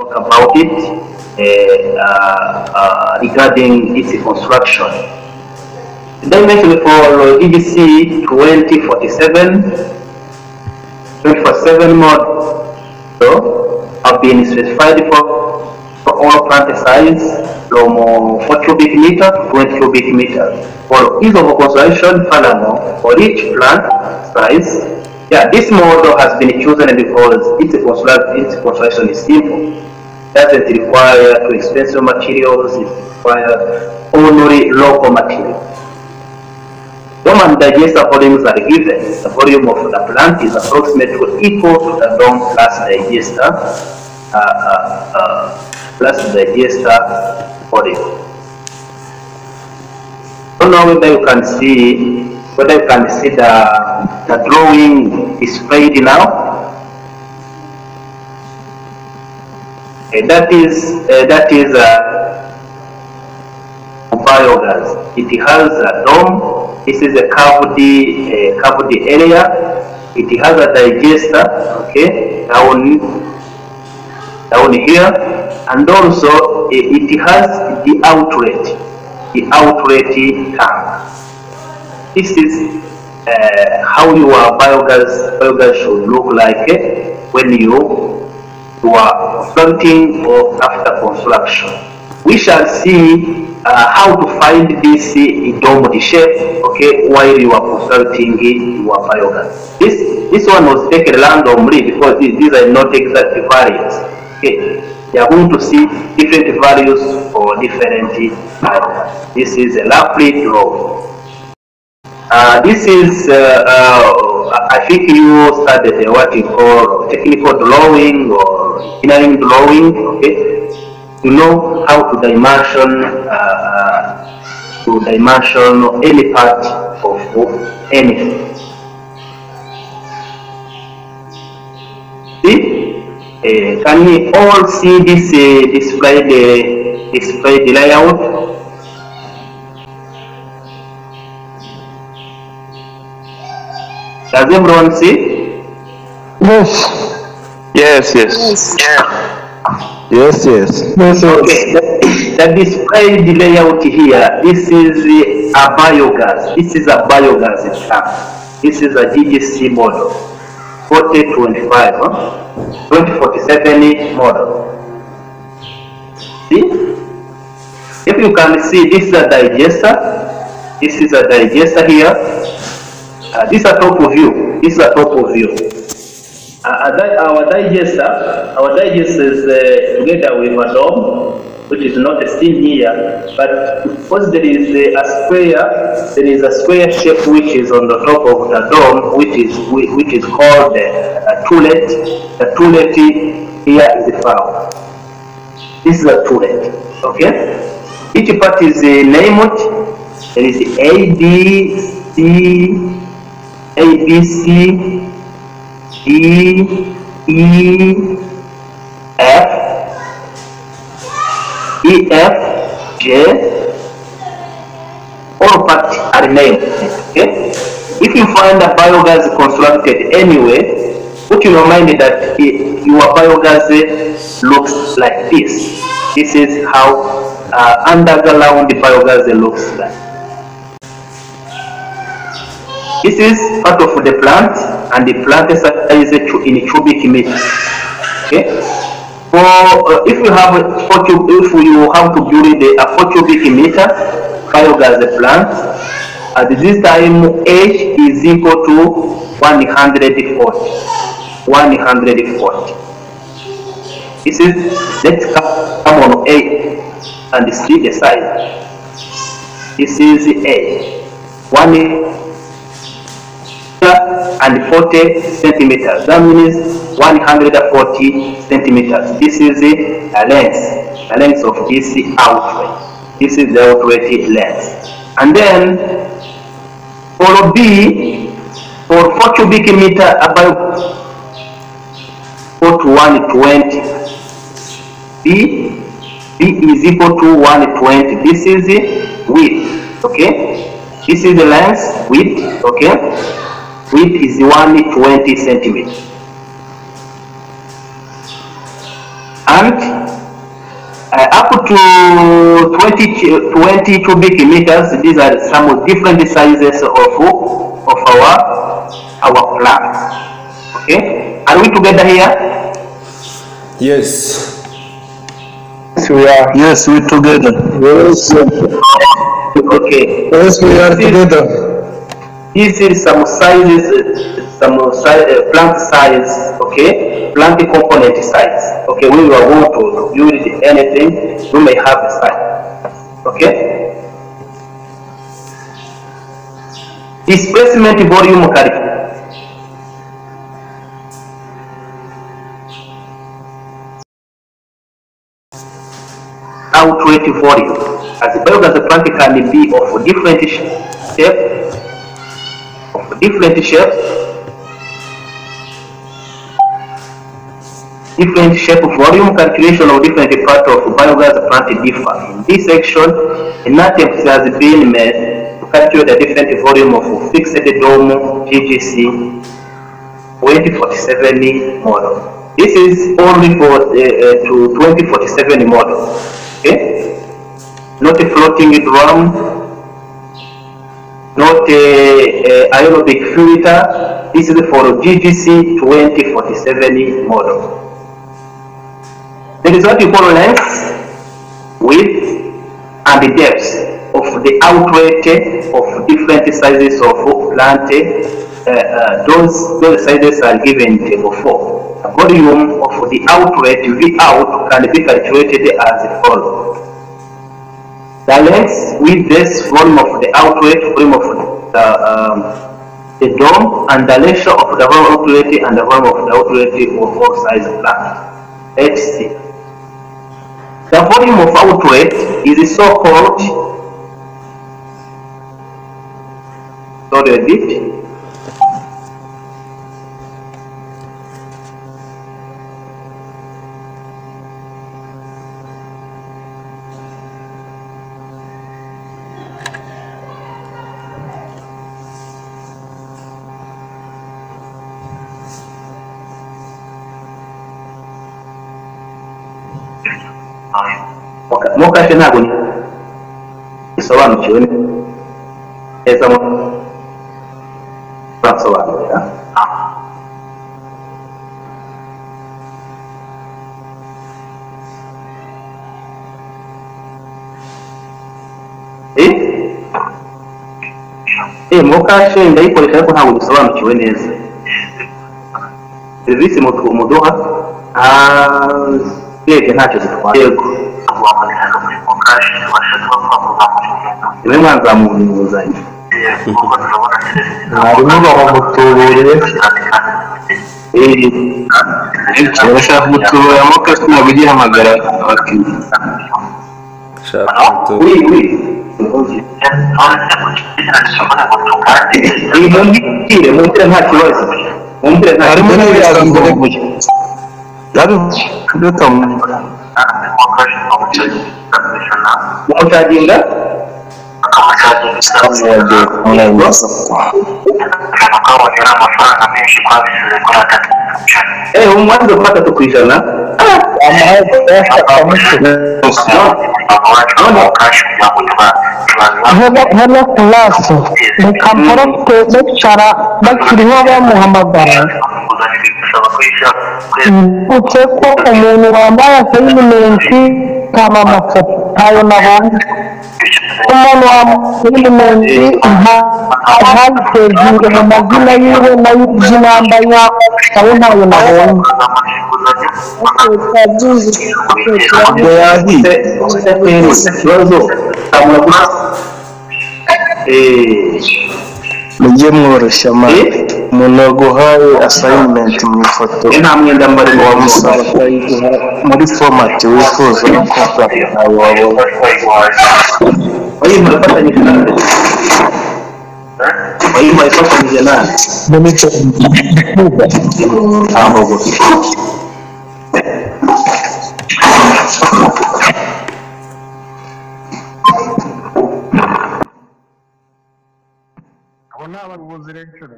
talk about it regarding its construction. The dimension for DGC 2047 model have been specified for all plant size from 4 cubic meter to 20 cubic meter. For ease of construction, furthermore, for each plant size, this model has been chosen because its construction is simple. It doesn't require too expensive materials, it requires only local materials. Dome and digester volumes are given. The volume of the plant is approximately equal to the dome plus digester volume. So now whether you can see the drawing displayed now. That is biogaz. It has a dome. This is a curved area. It has a digester, okay, down here, and also it has the outlet tank. This is how your biogaz should look like when you are constructing or after construction. We shall see how to find this domed shape, okay, while you are constructing your biogaz. This one was taken randomly because these are not exact values. Okay, you are going to see different values for different biogaz. This is a roughly draw. This is I think you studied what you call technical drawing or engineering drawing, okay? To know how to dimension any part of anything. See, can we all see this displayed layout? Does everyone see? Yes. Okay, the displayed layout here, this is a biogaz. This is a biogaz tank. This is a DGC model, 2047 model. See? If you can see, this is a digester. This is a digester here. This is a top view. Our digester is together with a dome, which is not seen here, but because there is a square shape which is on the top of the dome, which is called a turret. The turret here is found. This is a turret. Okay. Each part is named. There is A, B, C, D, E, F, G. All parts are named. Okay? If you find a biogaz constructed anyway, put in your mind that your biogaz looks like this. This is how underground biogaz looks like. This is part of the plant, and the plant size in cubic meters. Okay. If you have to build a 4 cubic meter biogaz plant, at this time H is equal to 140. This is, let's come on A and see the size. This is A. 140 centimeters. That means 140 centimeters. This is the length of this outlet. This is the outlet length. And then for B, for 4 cubic meter, about 4 to 120. B is equal to 120. This is the width. Okay. This is the length, width. Okay. Width is 120 centimeters. plant up to 20 cubic meters. These are some different sizes of our plant. Okay, are we together here? Yes. Yes, we are. Yes, we're together. Yes. Okay. Yes, we are together. This is some sizes, plant size, okay, plant component size. Okay, when you are going to build anything, you may have a size. Okay. Displacement volume calculation. Outlet volume. As a biogas plant can be of different shape, different volume calculation of different parts of biogas plant differ. In this section, an attempt has been made to calculate the different volume of fixed dome GGC 2047 model. This is only for to 2047 model. Okay, not a floating drum, not a aerobic filter. This is for GGC 2047 model. There is what you call length, width, and the depth of the outlet of different sizes of plant. Those sizes are given in table 4. The volume of the outlet V out can be calculated as follows. The length with this volume of the outlet, volume of the dome, and the ratio of the volume outlet and the volume of the outlet of all size plant. Let's see. The volume of outlet is so-called, sorry a bit, mukashe ntabwo isobanukiwe neza nsobanurira. Mukashe ndayikoresha ariko ntabwo bisobanukiwe neza. Serivisi muduha ntacyo zitwara. Yego. Niwe mwanzamuye inguzanyo. Harimo bamutuburiye. Urashaka gutubura mukashe ntabwo ugihamagara abakiriya. Shaka gutubura. Oui. Mumbwire nta kibazo. Harimo n'ibisambure. Umucaginga umwanzi wa 3 ku ijana. Hello class, reka mporote lecture bakiriho bamuhamagara. Utse ko umuntu wambaye assignment kama amafoto ayo nabonye. Umuntu wambaye assignment mu mazina yiwe n'ay'inamba yako ayo ntayo nabonye. Mujye mworoshya umuntu waguhaye assignment mu ifoto nta mwenda mbari wamusaba kuyiguha muri format wifuza no kuva nawe wabona. ifatanyije nawe Abayobozi lecture.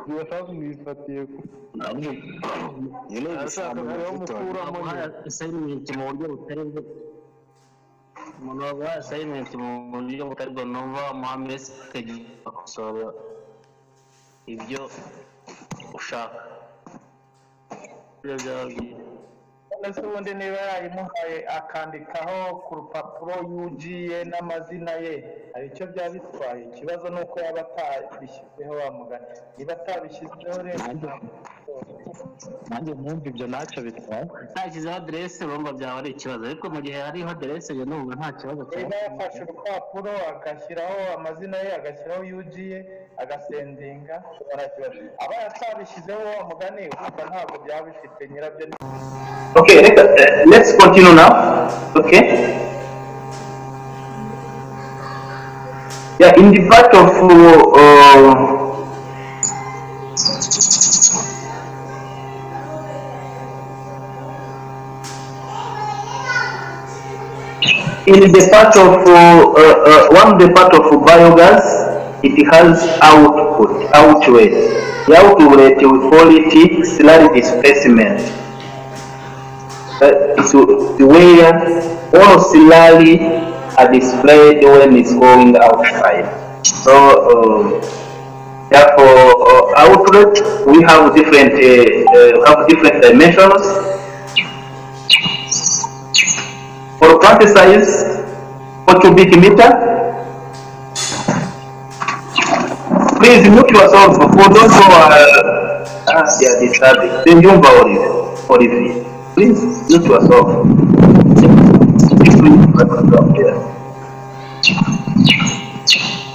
Birashaka mwifatiye ku nyine ashaka mukuramo assignment mu buryo butari bwo umuntu waguha assignment mu buryo butari bwo numva muha message akosora ibyo ushaka ibyo byaba byiza. ese ubundi niba yayimuhaye akandikaho ku rupapuro yugiye n'amazina ye hari icyo byaba bitwaye? Ikibazo ni uko yaba atabishyizeho wa mugani. Niba atabishyizeho rero nanjye numva ibyo ntacyo bitwaye, utashyizeho aderese urumva byaba ari ikibazo, ariko mu gihe hariho aderese yo numva nta kibazo cyane. niba yafashe urupapuro agashyiraho amazina ye agashyiraho yugiye agasendinga nta kibazo. aba atabishyizeho wa mugani urumva ntabwo byaba bifite nyirabyo. Okay, let's continue now. Okay. Yeah, in the part of one of the part of biogas, it has outlet. The outlet, we call it slurry displacement. It's where all slurry are displayed when it's going outside. So therefore, outlet we have different dimensions. For plant size, 4 cubic meter. Please mute yourself for those who are disturbing. Then you Olivier. Please mute yourself.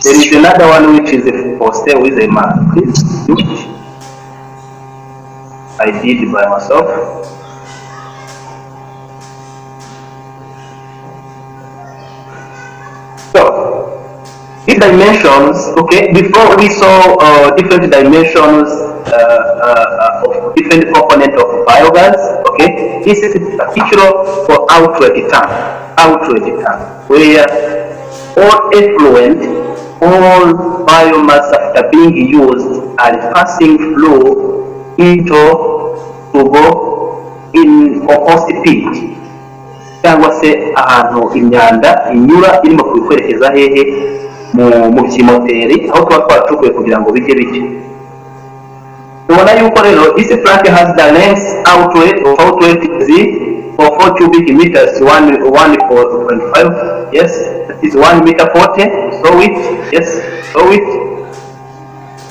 There is another one which is for stay with a man. Please mute. I did by myself. So, these dimensions, okay, before we saw different dimensions of different components of biogas, okay, this is particular for outlet tank, where all effluent, all biomass after being used are passing through into to go in compost pit. Cyangwa se ahantu imyanda inyura irimo kwerekeza hehe mu kimoteri aho tuba twatukuye kugira ngo bijye bijye. Tubona yuko rero this plant has the length outlet is for 4 cubic meters 1.5. Yes, that is 1 meter 40. So width, yes, so width.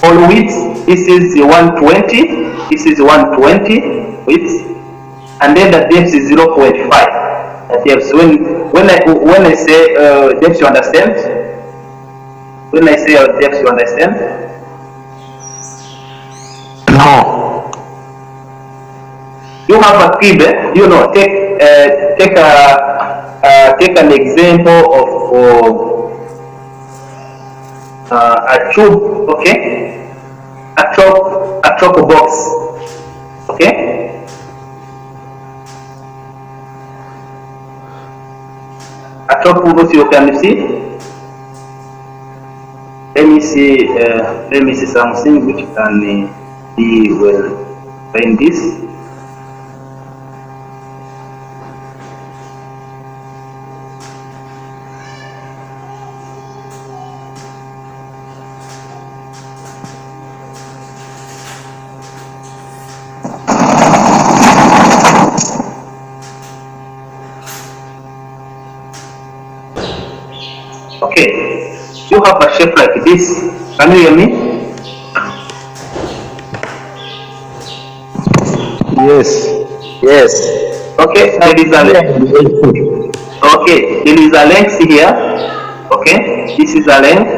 For width, this is 120. This is 120 width, and then the depth is 0.5. Depth. When I say depth, you understand? When I say depth, you understand? No. You have a cube. You know, take an example of a tube. Okay, a chalk box. Okay. A chalk box, you can see. Let me see something which can be well in this. Okay, you have a shape like this. Can you hear me? Yes. Yes. Okay, there is a length. Okay, there is a length here. Okay, this is a length.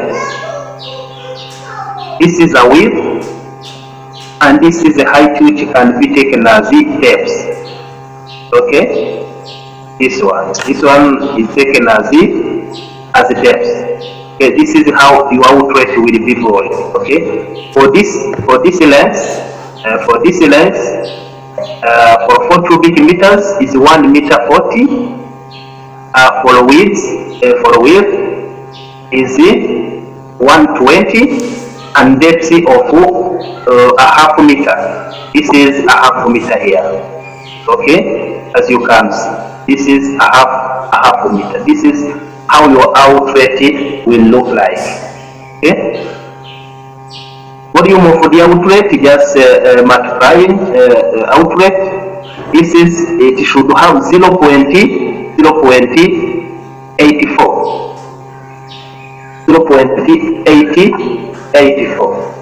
This is a width, and this is a height which can be taken as the depth. Okay, this one is taken as the depth. Okay, this is how your outlet will be rolled. Okay, for this length, for 4 cubic meters is 1 meter 40. For width is 120. and depth of a half meter. This is a half meter here. Okay, as you can see, this is a half meter. This is how your outlet will look like. Okay, volume of the outlet, just multiplying outlet. This is, it should have 0.84. 0.84.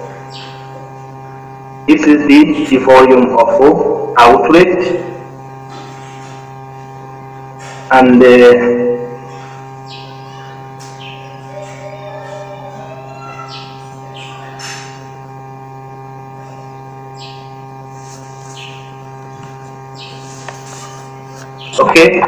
This is the volume of outlet, and okay,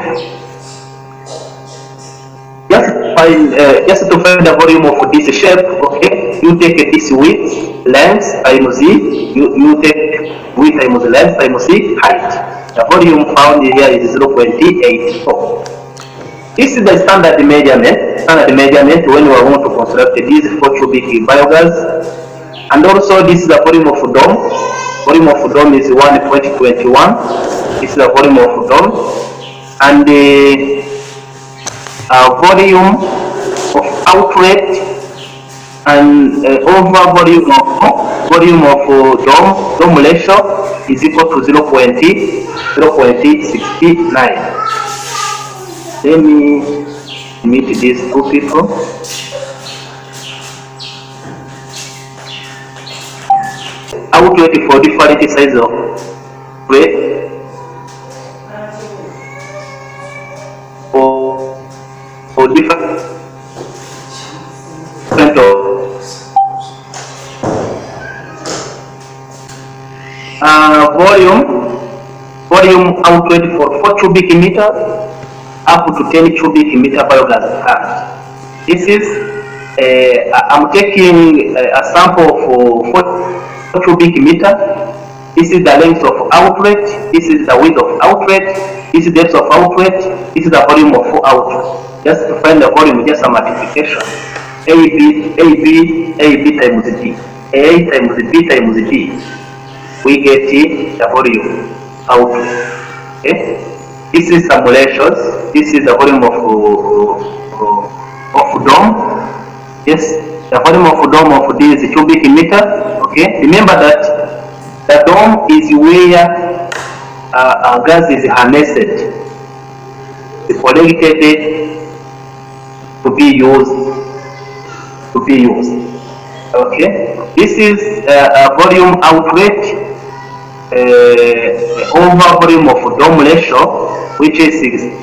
just to find the volume of this shape. Okay, you take this width, length times z. You take width times length times z, height. The volume found here is 0.84. This is the standard measurement. Standard measurement when we want to construct these 4 cubic biogaz. And also this is the volume of dome. Volume of dome is 1.21. This is the volume of dome. And the volume of outlet and over volume of dome ratio is equal to 0.69. Let me meet these two people. Outlet for different size of plate. For different volume outlet for 4 cubic meter up to 10 cubic meter biogaz plant. This is I'm taking a sample for 4 cubic meter. This is the length of outlet. This is the width of outlet. This is the depth of outlet. This is the volume of outlet. Just to find the volume, just a multiplication. AB times D. A times B times D. We get the volume outlet. Okay? This is some ratios. This is the volume of dome. Yes, the volume of dome of this cubic meter. Okay? Remember that the dome is where gas is harnessed, collected to be used. Okay, this is a volume outlet over volume of dome ratio, which is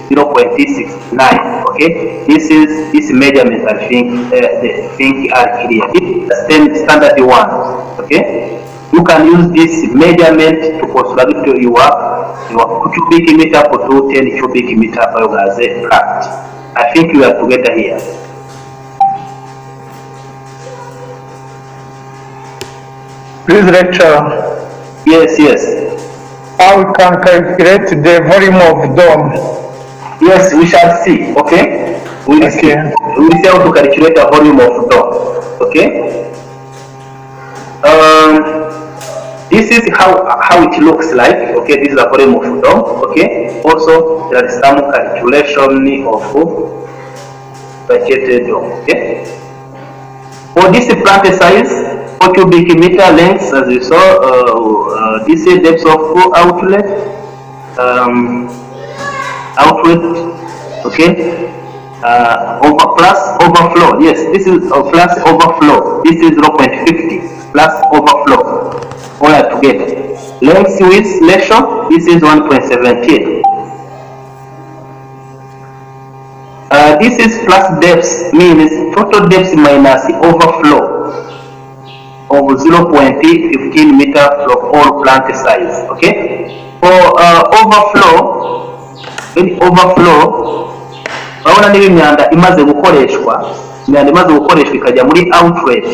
0.69. Okay, this measurement I think are clear. It's the standard one. Okay. You can use this measurement to construct your cubic meter for 10 cubic meter biogaz plant. I think we are together here. Please lecture. Yes. How we can calculate the volume of dome? Yes, we shall see. Okay. We will see how to calculate the volume of dome. Okay. This is how it looks like. Okay, this is a volume of dome. Okay, also there is some calculation of budgeted dome. Okay, for this plant size, 4 cubic meter length, as you saw, this is depth of outlet. Okay, overflow. Yes, this is plus overflow. This is 0.50 plus overflow. All are together. Length width ratio, this is 1.17. This is plus depth, means total depth minus overflow of 0.15 meter from all plant size. Okay. For overflow, when overflow, urabona niba imyanda imaze gukoreshwa, ikajya muri outlet.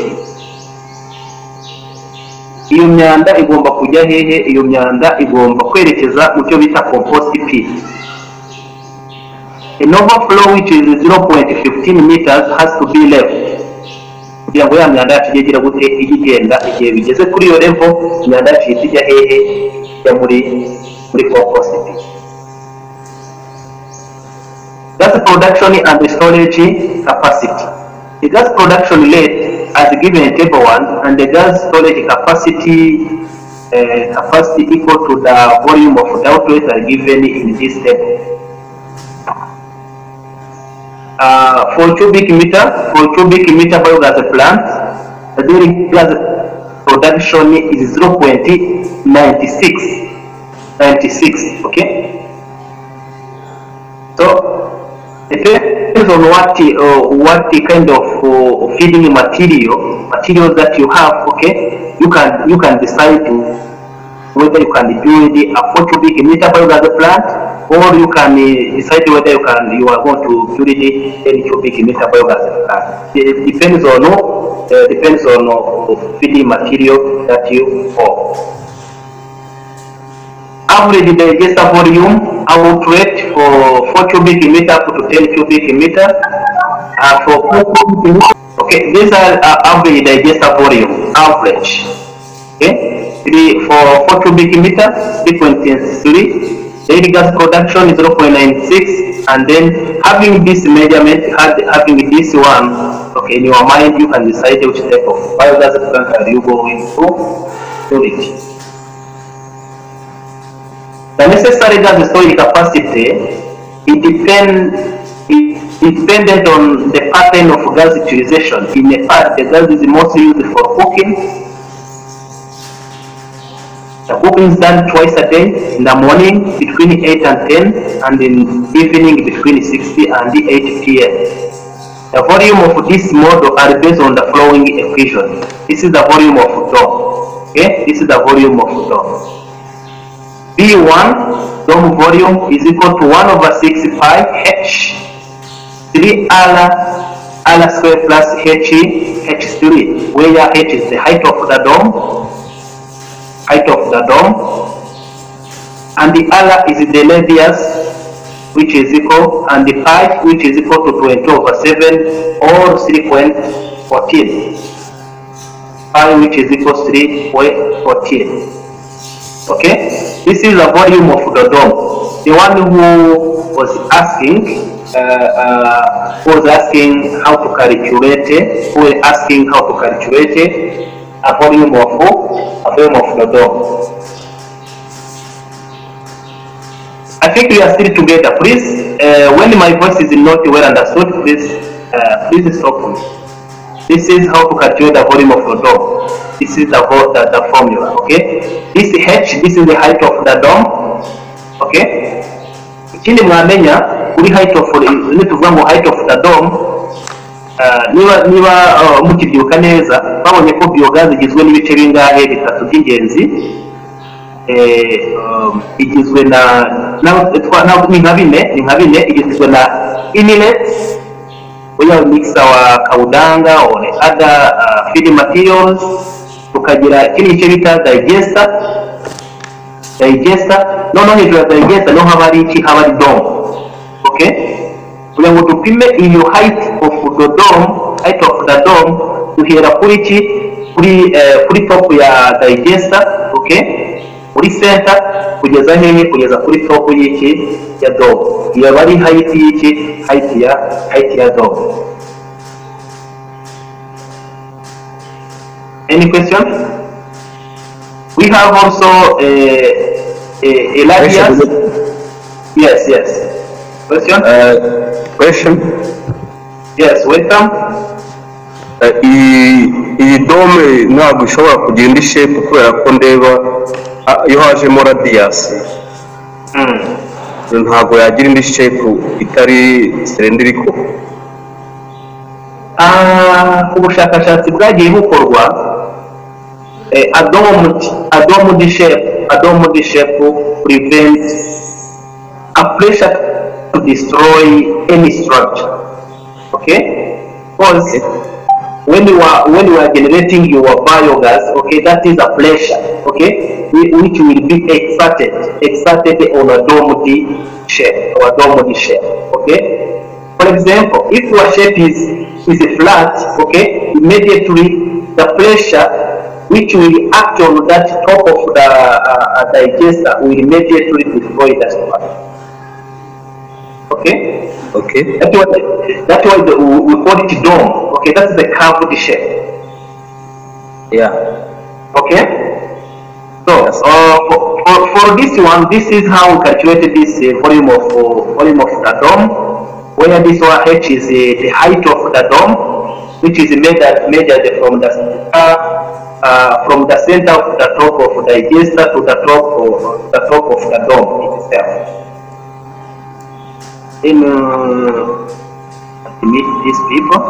Iyo myanda igomba kujya hehe? Iyo myanda igomba kwerekeza mu cyo bita compost pit. An overflow which is 0.15 meters has to be left. kugira ngo ya myanda yacu igira gute igenda igihe bigeze kuri iyo level imyanda yacu ijya hehe ya muri compost. Gas production and storage capacity. The gas production rate as given in table 1 and the gas storage capacity equal to the volume of the outlet are given in this table. For cubic meter biogas plant, the daily gas production is 0.96. Okay. So depends on what the kind of feeding material that you have. Okay, you can decide whether you can build a 4 cubic meter biogas plant, or you can decide whether you are going to build a 10 cubic meter biogas plant. It depends on feeding material that you have. Average digester volume outlet for 4 cubic meter up to 10 cubic meter. For 4 cubic meter, okay, these are average digester volume, average. Okay, for 4 cubic meter, 3.3. Daily gas production is 0.96, and then having this measurement, having this one, okay, in your mind, you can decide which type of biogas plant are you going to storage. The necessary gas storage capacity is dependent on the pattern of gas utilization. In Nepal, the gas is mostly used for cooking. The cooking is done twice a day, in the morning between 8 and 10, and in evening between 6 and 8 p.m. The volume of this model are based on the following equation. This is the volume of dome. Okay, this is the volume of dome. B1 dome volume is equal to 1/6 pi H 3 R square plus H3, where H is the height of the dome, and the R is the radius, which is equal, and the pi, which is equal to 20/7 or 3.14. Pi, which is equal to 3.14. Okay, this is the volume of the dome. The one who was asking how to calculate a volume of the dome. I think we are still together. Please, when my voice is not well understood, please stop me. This is how to calculate the volume of the dome. This is the formula. Okay, this H, this is the height of the dome. Okay, ikindi mwamenya kuri height of the dome. Niba mukibyuka neza babonye ko biogaz igizwe n'ibice bingahe bitatu by'ingenzi. Igizwe ni nka bine igizwe na inlet, where we mix our kaudanga or other feeding materials, tukagira ikindi gice bita digester. No hejuru ya digester no habari dome. Okay, kugira ngo tupime iyo height of the dome tuhera kuri top ya digester. Okay, kuri center kugeza hehe, kugeza kuri top ya dome. Iyo bari height ya dome. Any question? We have also a radius. Yes. Question? Question? Yes, welcome. Iyi dome ntabwo ishobora kugira indi shape kubera ko ndeba iyo hajemo radius. Ntabwo yagira indi shape itari cylindrical. Ubushakashatsi bwagiye bukorwa, a domed shape prevents a pressure to destroy any structure. Okay, because when you are generating your biogas, okay, that is a pressure, okay, which will be exerted on a domed shape. Okay, for example, if your shape is is flat, okay, immediately the pressure which will act on that top of the digester will immediately destroy the stomach. Okay? Okay. That's why we call it dome. Okay, that's the curved shape. Yeah. Okay? So for this one, this is how we calculated this volume of the dome, where this one h is the height of the dome, which is measured from the center of the top of the digester to the top of the dome itself. Then meet these people.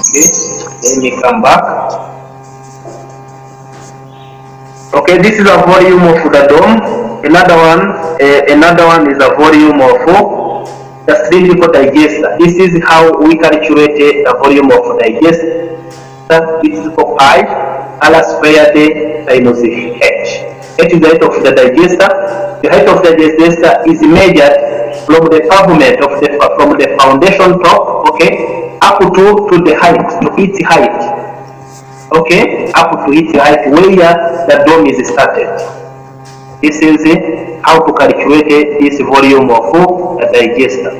Okay, let me come back. Okay, this is a volume of the dome. Another one is a volume of the cylindrical digester. This is how we calculate the volume of the digester. It is for pi r squared times h. H is the height of the digester. The height of the digester is measured from the pavement from the foundation top, okay, up to the height, to its height, okay, up to its height where the dome is started. This is how to calculate this volume of the digester.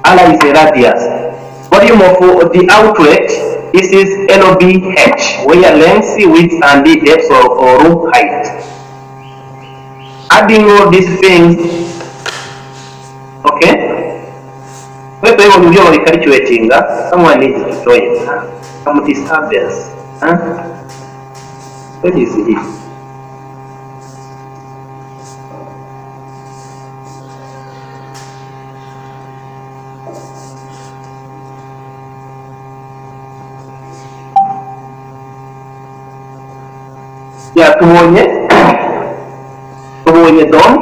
R is the radius. Volume of the outlet, this is LBH, where length, width, and the depth or room height. Adding all these things, okay? When you are calculating, someone needs to join. Some disturbance. What is it? Yeah, tubonye dome,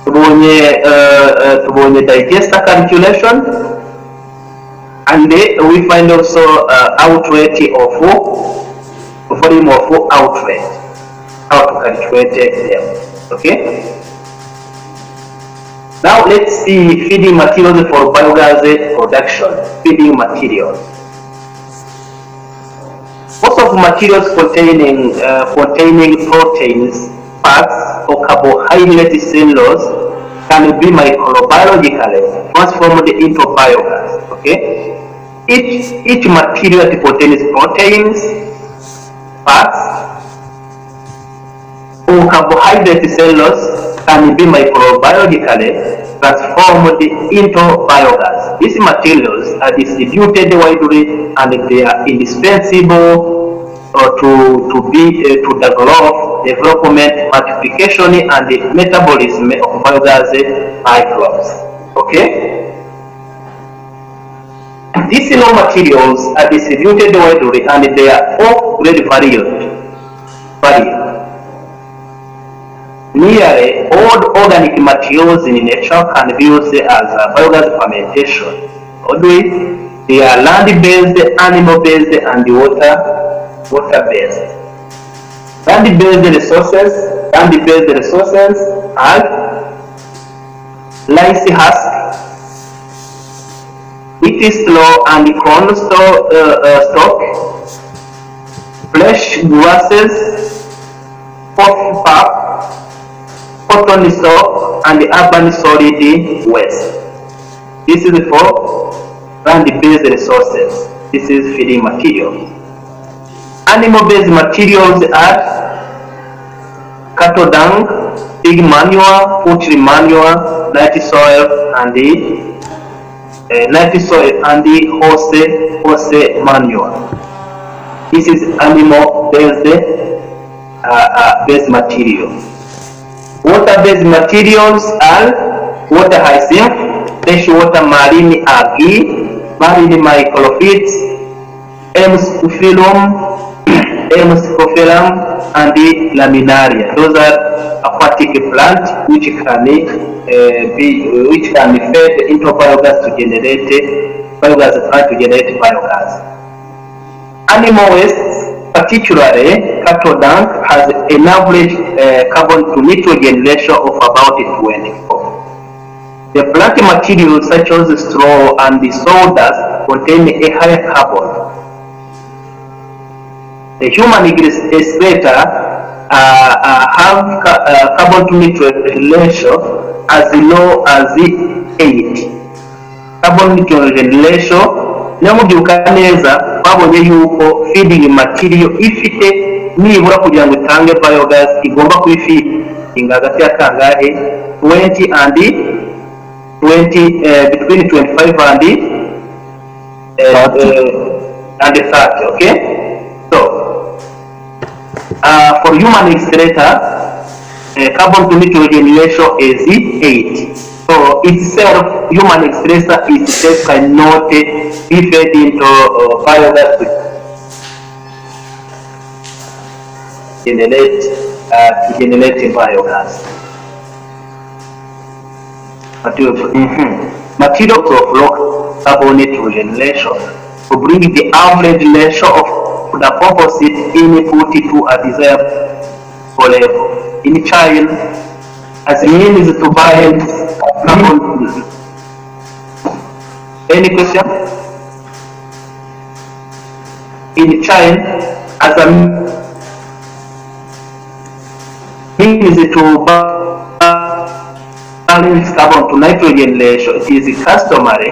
tubonye digester calculation, and we find also outlet of volume of outlet, how to calculate them. Okay. Now let's see feeding materials for biogas production. Feeding materials. Most of materials containing proteins, fats, or carbohydrate cellulose can be microbiologically transformed into biogas. Okay, each material that contains proteins, fats, or carbohydrate cellulose can be microbiologically transformed into biogas. These materials are distributed widely and they are indispensable to development, multiplication, and the metabolism of biogas microbes. Okay? These raw materials are distributed widely and they are all very varied. Nearly all organic materials in nature can be used as biogas fermentation. Although they are land-based, animal-based, and water-based. Land-based resources are rice husk, wheat straw and corn stalk, fresh grasses, coffee pulp, cotton stalk, and urban solid waste. This is for land-based resources. This is feeding materials. Animal-based materials are cattle dung, pig manure, poultry manure, night soil, and horse manure. This is animal-based materials. Water-based materials are water hyacinth, freshwater marine algae, marine microphytes, Scophilum, and the laminaria. Those are aquatic plants which can be fed into biogas to generate biogas. Animal waste particularly cattle dung has an average carbon to nitrogen ratio of about 24. The plant materials such as straw and the sawdust contain a higher carbon. The human excreta have carbon to nitrogen ratio as low as 8. Carbon nitrogen ratio namubyuka neza babonye yuko feeding material ifite nibura kugira ngo itange biogas igomba kwifitinga hagati ya kangahe 20 and 20 between 25 and 30. Okay, so for human excreta carbon to nitrogen ratio is 8. So itself, human excreta itself cannot be fed into biogas to generate biogas. Materials of low carbon nitrogen ratio to bring the average ratio of the composite input to a desirable level. In child, as means to balance carbon. Any question? In child, as a means to balance carbon to nitrogen ratio, it is customary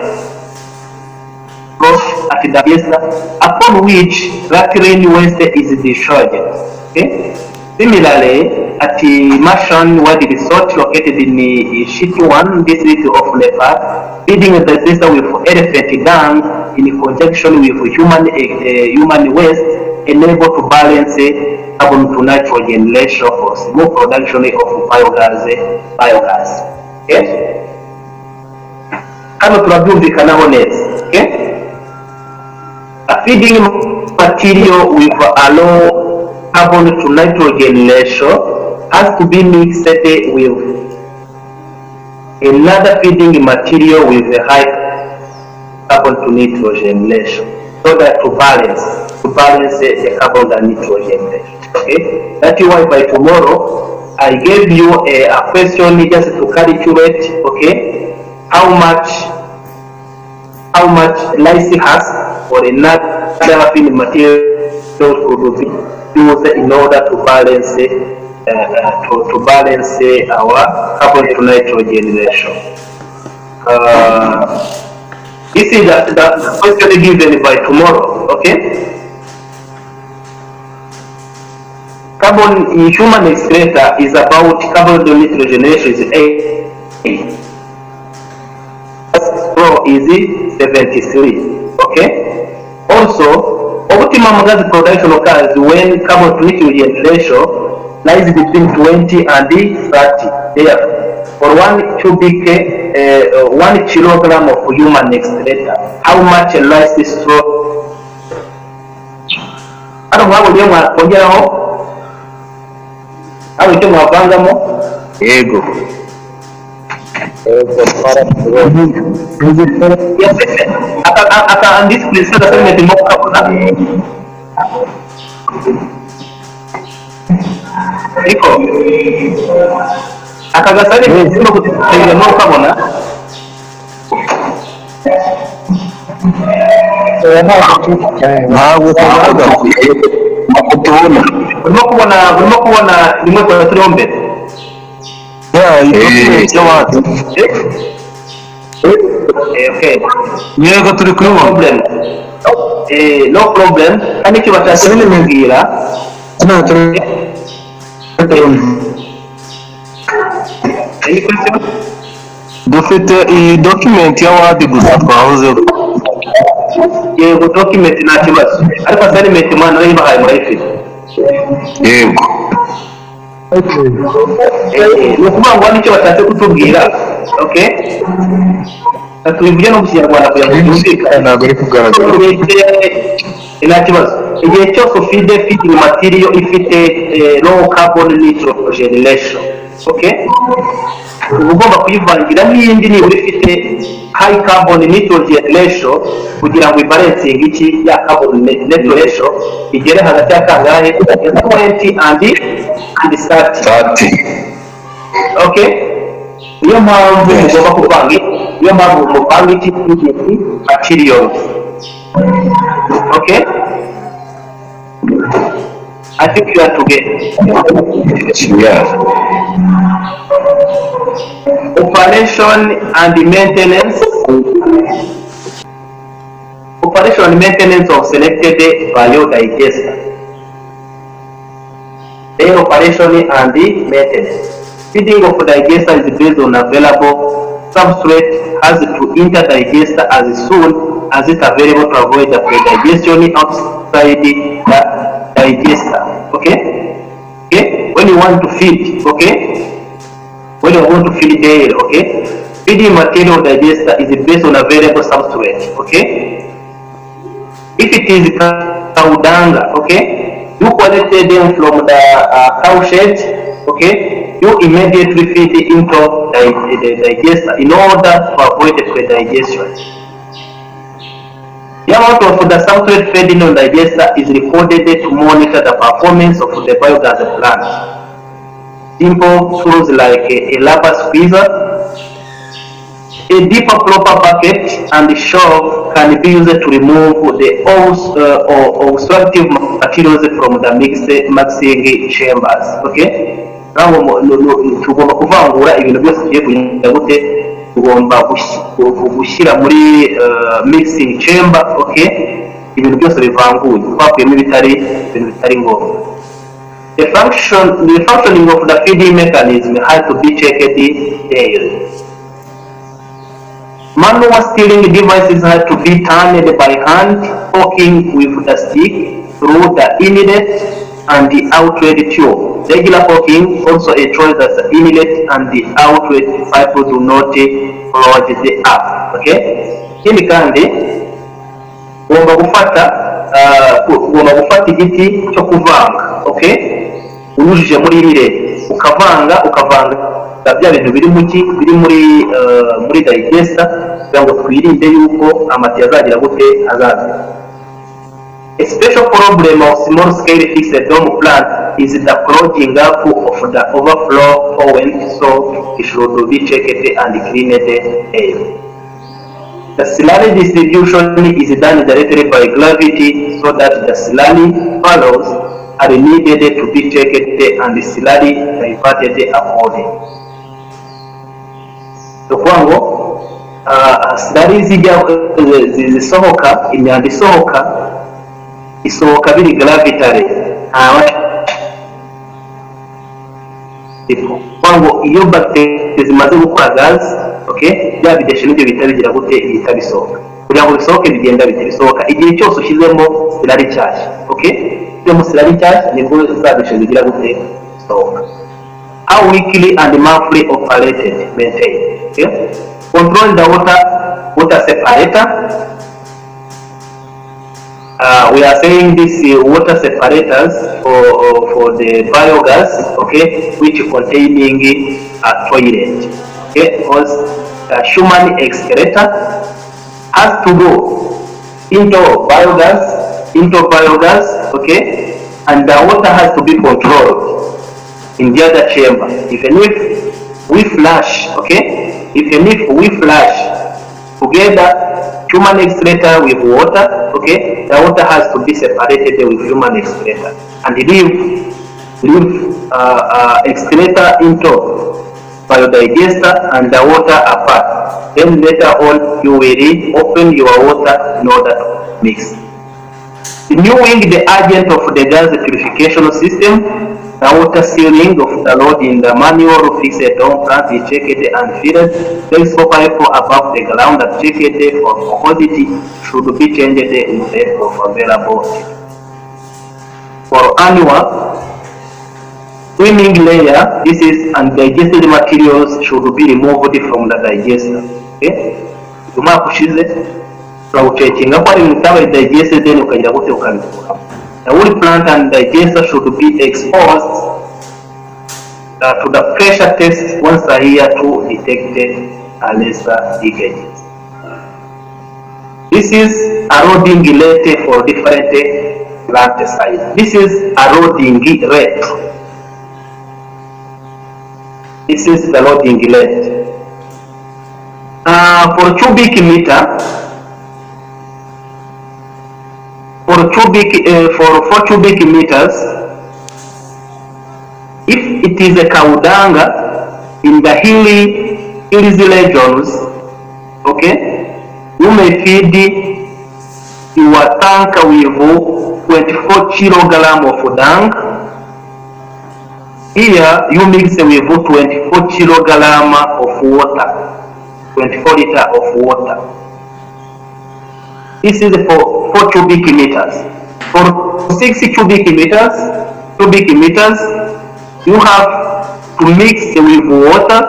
at the base upon which rain waste is discharged. Okay? Similarly, at the Mashan Wadi Resort located in Sheet 1 district of Nepal, feeding the system with elephant dung in conjunction with human waste enable to balance carbon to nitrogen ratio for small production of biogas. Okay? Hano turabyumvikanaho neza. Okay? A feeding material with a low carbon to nitrogen ratio has to be mixed with another feeding material with a high carbon to nitrogen ratio, so that to balance the carbon and nitrogen ratio. Okay, that's why by tomorrow I gave you a question just to calculate. Okay, how much rice has or another feeding material could be used in order to balance our carbon to nitrogen ratio. This is the question given by tomorrow. Okay. Carbon in human excreta is about carbon to nitrogen ratio is 8. Straw is 73. Okay. Also, optimum gas production occurs when carbon to nitrogen ratio lies between 20 and 30. Therefore, for 1 cubic 1 kilogram of human excreta, how much rice straw? I don't know Yego. Yes, and this place doesn't make more carbon. Iko akagasari no kutenga no kabona Ntabwo tubona. urimo kubona rimwe kwa trombe okay Yego turi kuri problem no problem kandi cyo batashe nimubwira any question dufite iyi document ya wadi gusa twahozeho. yego document nta kibazo ariko assignment mwana yibahaye murayifite. Yego. Ni ukuvuga ngo nicyo batashe kutubwira. Okay, tubivuge no mu Kinyarwanda kugira ngo byumvikane. Ntabwo ari kugaragara. Nta kibazo. Igihe cyose ufite feeding material ifite low carbon nitrogen ratio, okay, ugomba kuyivangira n'iyindi nibura ifite high carbon nitrogen ratio kugira ngo ibalansinge iki ya carbon net ratio igere hagati ya kangahe 20 and 30. Okay, niyo mpamvu mugomba kuvanga, niyo mpamvu muvanga iki materials. Okay, I think you are together. Yeah. Operation and maintenance. Operation and maintenance of selected biodigester. Their operation and maintenance. Feeding of digester is based on available substrate, has to enter digester as soon as it's available to avoid the predigestion outside the digester. Okay? Okay? When you want to feed, okay? When you want to feed dairy, okay? Feeding material digester is based on available substrate, okay? If it is cow dung, okay? You collected them from the cow shed, okay? You immediately feed it into the digester in order to avoid the predigestion. The amount of the substrate fed in the digester is recorded to monitor the performance of the biogas plant. Simple tools like a rubber squeezer, a deeper proper bucket, and the shelf can be used to remove the obstructive materials from the mixing chambers. Okay? Tugomba kuvangura ibintu byose bigiye kugenda gute, tugomba gushyira muri mixing chamber, okay, ibintu byose bivanguye twakuyemo ibintu bitari ngombwa. The functioning of the feeding mechanism has to be checked daily. Manual steering devices have to be turned by hand, poking with the stick through the inlet and the outlet tube. Regular poking also ensures that the inlet and the outlet pipe do not clog the up. Okay? Ikindi kandi ugomba gufata igiti cyo kuvanga, okay? Unyujije muri ire ukavanga bya bintu biri muri digester kugira ngo twirinde yuko amati azagira gute azaza. A special problem of small scale fixed dome plant is the clogging up of the overflow point, so it should be checked and cleaned air. The slurry distribution is done directly by gravity so that the slurry valves are needed to be checked and the slurry diverted accordingly. So slurry zisohoka, imyanda isohoka biri gravitary, kwango iyo bacteria zimaze gukora gas, okay, bya bideshe n'ibyo bitabigira gute bihita bisohoka. Kugira ngo bisohoke bigenda bisohoka igihe cyose ushyizemo slurry nshyashya, okay? Iyo slurry nshyashya nibwo zadeshe zigira gute bisohoka. How weekly and monthly operated maintained, okay? Control the water separator. We are saying this water separators for the biogas, okay, which containing a toilet, okay, because human excreta has to go into biogas, okay, and the water has to be controlled in the other chamber. Even if we flush, okay, even if we flush together human excreta with water, okay, the water has to be separated with human excreta and leave excreta into biodigester and the water apart. Then later on you will open your water in order to mix. Renewing the agent of the gas purification system, the water sealing of the load in the manual fixed dome plant is checked and filled. Place for pipe above the ground and checked for porosity should be changed instead of available. For annual swimming layer, this is undigested materials should be removed from the digester. Okay? Umwaka ushize turawucekinga ko ari ibintu bitabaye digested then ukagira gute ukabikura. The wood plant and digester should be exposed to the pressure test once a year to detect lesser leakages. This is a loading rate for different plant size. This is a loading rate. This is the loading rate. For cubic meter, for 4 cubic meters, if it is a kaudanga in the hilly regions, okay, you may feed your tank with 24 kilogram of dung. Here you mix with 24 kilogram of water, 24 liter of water. This is for 4 cubic meters. For 6 cubic meters, you have to mix with water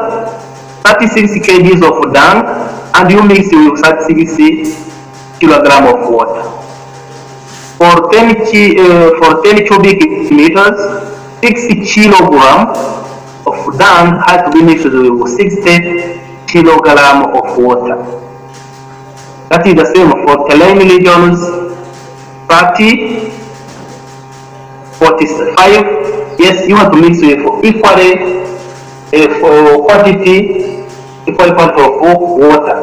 36 kg of dung, and you mix with 36 kilogram of water. For 10 cubic meters, 6 kilogram of dung has to be mixed with 60 kilogram of water. That is the same for terrain regions, 30, 45. Yes, you have to mix with equally for quantity, equal quantity of water.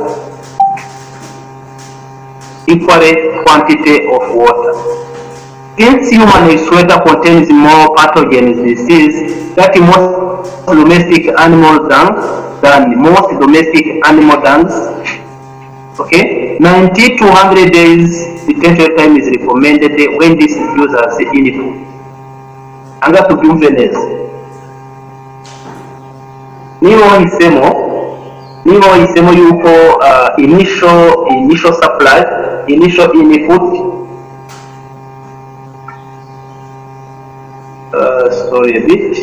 Equal quantity of water. Since human excreta contains more pathogens disease that most domestic animal dung than most domestic animal dungs, okay, 90 to 100 days detention time is recommended when this is used as input. Anga tubyumve neza. Niba wahisemo yuko initial supply, initial input, sorry a bit.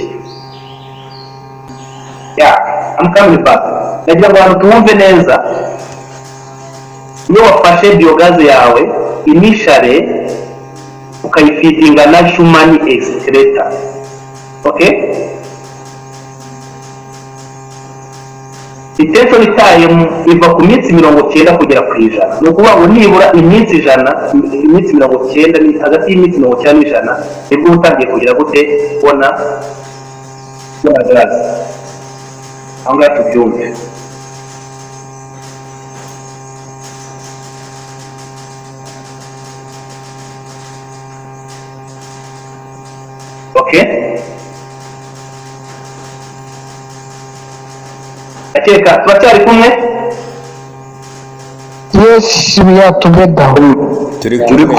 Yeah, I'm coming back. Nagira ngo abantu tuwumve neza. Iyo wafashe biogaz yawe initially ukayifeedinga na human excreta, okay, detention time iva ku minsi 90 kugera ku 100. Ni ukuvuga ngo nibura iminsi 100, iminsi 90, hagati y'iminsi 90 n'ijana nibwo utangiye kugira gute kubona gaz. Aho ngaho tubyumve. Okay? Akeka turacyari kumwe? Yes, we are together. turi kumwe.